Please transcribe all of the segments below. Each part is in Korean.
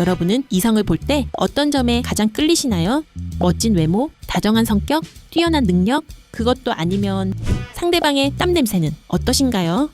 여러분은 이성을 볼 때 어떤 점에 가장 끌리시나요? 멋진 외모, 다정한 성격, 뛰어난 능력, 그것도 아니면 상대방의 땀 냄새는 어떠신가요?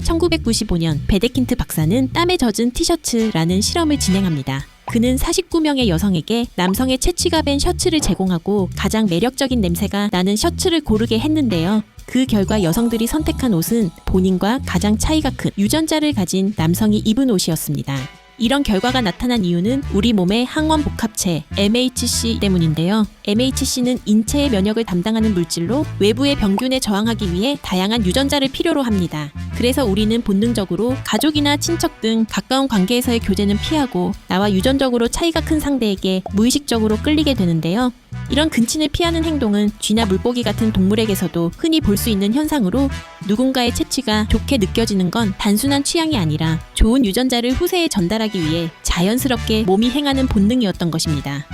1995년 베데킨트 박사는 땀에 젖은 티셔츠라는 실험을 진행합니다. 그는 49명의 여성에게 남성의 채취가 된 셔츠를 제공하고 가장 매력적인 냄새가 나는 셔츠를 고르게 했는데요. 그 결과 여성들이 선택한 옷은 본인과 가장 차이가 큰 유전자를 가진 남성이 입은 옷이었습니다. 이런 결과가 나타난 이유는 우리 몸의 항원 복합체 MHC 때문인데요. MHC는 인체의 면역을 담당하는 물질로 외부의 병균에 저항하기 위해 다양한 유전자를 필요로 합니다. 그래서 우리는 본능적으로 가족이나 친척 등 가까운 관계에서의 교제는 피하고 나와 유전적으로 차이가 큰 상대에게 무의식적으로 끌리게 되는데요. 이런 근친을 피하는 행동은 쥐나 물고기 같은 동물에게서도 흔히 볼 수 있는 현상으로 누군가의 채취가 좋게 느껴지는 건 단순한 취향이 아니라 좋은 유전자를 후세에 전달하기 위해 자연스럽게 몸이 행하는 본능이었던 것입니다.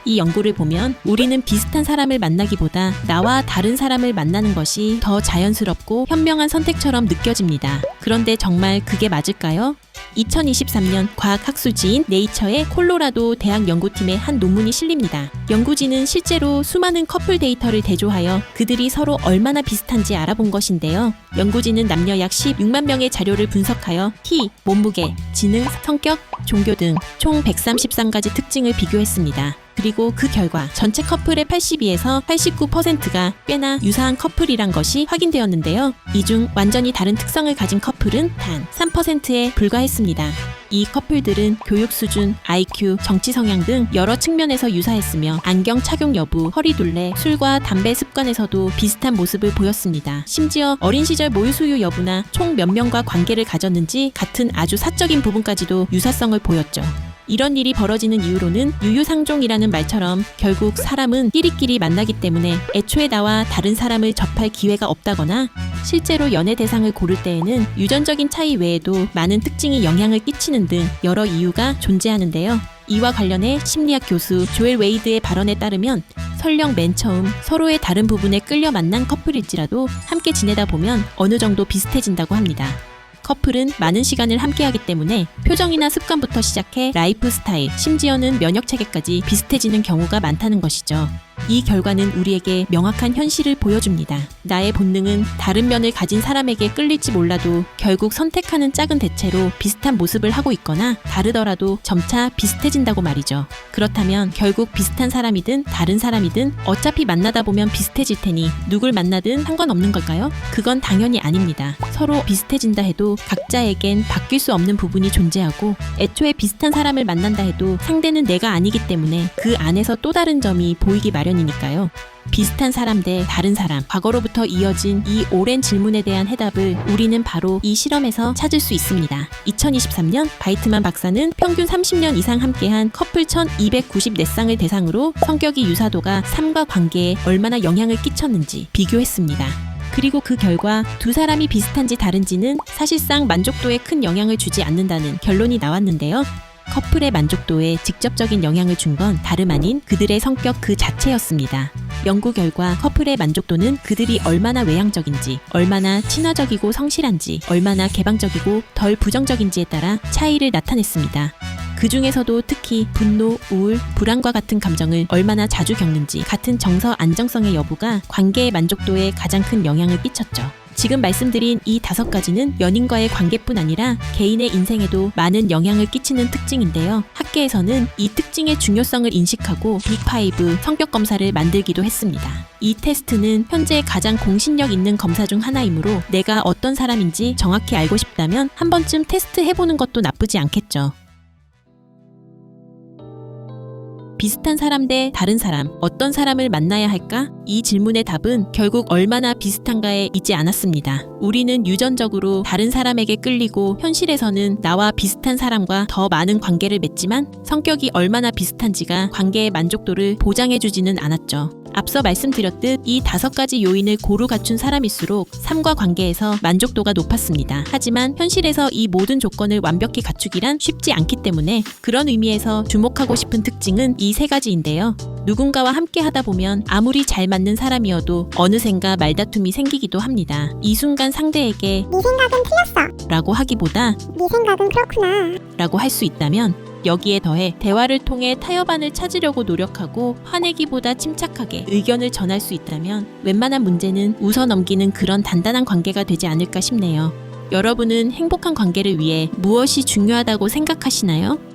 이 연구를 보면 우리는 비슷한 사람을 만나기보다 나와 다른 사람을 만나는 것이 더 자연스럽고 현명한 선택처럼 느껴집니다. 그런데 정말 그게 맞을까요? 2023년 과학학술지인 네이처의 콜로라도 대학 연구팀의 한 논문이 실립니다. 연구진은 실제로 수많은 커플 데이터를 대조하여 그들이 서로 얼마나 비슷한지 알아본 것인데요. 연구진은 남녀 약 16만 명의 자료를 분석하여 키, 몸무게, 지능, 성격, 종교 등 총 133가지 특징을 비교했습니다. 그리고 그 결과 전체 커플의 82에서 89%가 꽤나 유사한 커플이란 것이 확인되었는데요. 이 중 완전히 다른 특성을 가진 커플은 단 3%에 불과했습니다. 이 커플들은 교육 수준, IQ, 정치 성향 등 여러 측면에서 유사했으며 안경 착용 여부, 허리둘레, 술과 담배 습관에서도 비슷한 모습을 보였습니다. 심지어 어린 시절 모유 수유 여부나 총 몇 명과 관계를 가졌는지 같은 아주 사적인 부분까지도 유사성을 보였죠. 이런 일이 벌어지는 이유로는 유유상종이라는 말처럼 결국 사람은 끼리끼리 만나기 때문에 애초에 나와 다른 사람을 접할 기회가 없다거나 실제로 연애 대상을 고를 때에는 유전적인 차이 외에도 많은 특징이 영향을 끼치는 등 여러 이유가 존재하는데요. 이와 관련해 심리학 교수 조엘 웨이드의 발언에 따르면 설령 맨 처음 서로의 다른 부분에 끌려 만난 커플일지라도 함께 지내다 보면 어느 정도 비슷해진다고 합니다. 커플은 많은 시간을 함께하기 때문에 표정이나 습관부터 시작해 라이프 스타일, 심지어는 면역 체계까지 비슷해지는 경우가 많다는 것이죠. 이 결과는 우리에게 명확한 현실을 보여줍니다. 나의 본능은 다른 면을 가진 사람에게 끌릴지 몰라도 결국 선택하는 작은 대체로 비슷한 모습을 하고 있거나 다르더라도 점차 비슷해진다고 말이죠. 그렇다면 결국 비슷한 사람이든 다른 사람이든 어차피 만나다 보면 비슷해질 테니 누굴 만나든 상관없는 걸까요? 그건 당연히 아닙니다. 서로 비슷해진다 해도 각자에겐 바뀔 수 없는 부분이 존재하고 애초에 비슷한 사람을 만난다 해도 상대는 내가 아니기 때문에 그 안에서 또 다른 점이 보이기 마련이니까요. 비슷한 사람 대 다른 사람, 과거로부터 이어진 이 오랜 질문에 대한 해답을 우리는 바로 이 실험에서 찾을 수 있습니다. 2023년 바이트만 박사는 평균 30년 이상 함께한 커플 1294쌍을 대상으로 성격이 유사도가 삶과 관계에 얼마나 영향을 끼쳤는지 비교했습니다. 그리고 그 결과 두 사람이 비슷한지 다른지는 사실상 만족도에 큰 영향을 주지 않는다는 결론이 나왔는데요. 커플의 만족도에 직접적인 영향을 준 건 다름 아닌 그들의 성격 그 자체였습니다. 연구 결과 커플의 만족도는 그들이 얼마나 외향적인지, 얼마나 친화적이고 성실한지, 얼마나 개방적이고 덜 부정적인지에 따라 차이를 나타냈습니다. 그 중에서도 특히 분노, 우울, 불안과 같은 감정을 얼마나 자주 겪는지, 같은 정서 안정성의 여부가 관계의 만족도에 가장 큰 영향을 끼쳤죠. 지금 말씀드린 이 5가지는 연인과의 관계뿐 아니라 개인의 인생에도 많은 영향을 끼치는 특징인데요. 학계에서는 이 특징의 중요성을 인식하고 빅5 성격 검사를 만들기도 했습니다. 이 테스트는 현재 가장 공신력 있는 검사 중 하나이므로 내가 어떤 사람인지 정확히 알고 싶다면 한 번쯤 테스트 해보는 것도 나쁘지 않겠죠. 비슷한 사람 대 다른 사람, 어떤 사람을 만나야 할까? 이 질문의 답은 결국 얼마나 비슷한가에 있지 않았습니다. 우리는 유전적으로 다른 사람에게 끌리고 현실에서는 나와 비슷한 사람과 더 많은 관계를 맺지만 성격이 얼마나 비슷한지가 관계의 만족도를 보장해주지는 않았죠. 앞서 말씀드렸듯 이 5가지 요인을 고루 갖춘 사람일수록 삶과 관계에서 만족도가 높았습니다. 하지만 현실에서 이 모든 조건을 완벽히 갖추기란 쉽지 않기 때문에 그런 의미에서 주목하고 싶은 특징은 이 3가지인데요. 누군가와 함께 하다 보면 아무리 잘 맞는 사람이어도 어느샌가 말다툼이 생기기도 합니다. 이 순간 상대에게 네 생각은 틀렸어 라고 하기보다 네 생각은 그렇구나 라고 할 수 있다면 여기에 더해 대화를 통해 타협안을 찾으려고 노력하고 화내기보다 침착하게 의견을 전할 수 있다면 웬만한 문제는 웃어 넘기는 그런 단단한 관계가 되지 않을까 싶네요. 여러분은 행복한 관계를 위해 무엇이 중요하다고 생각하시나요?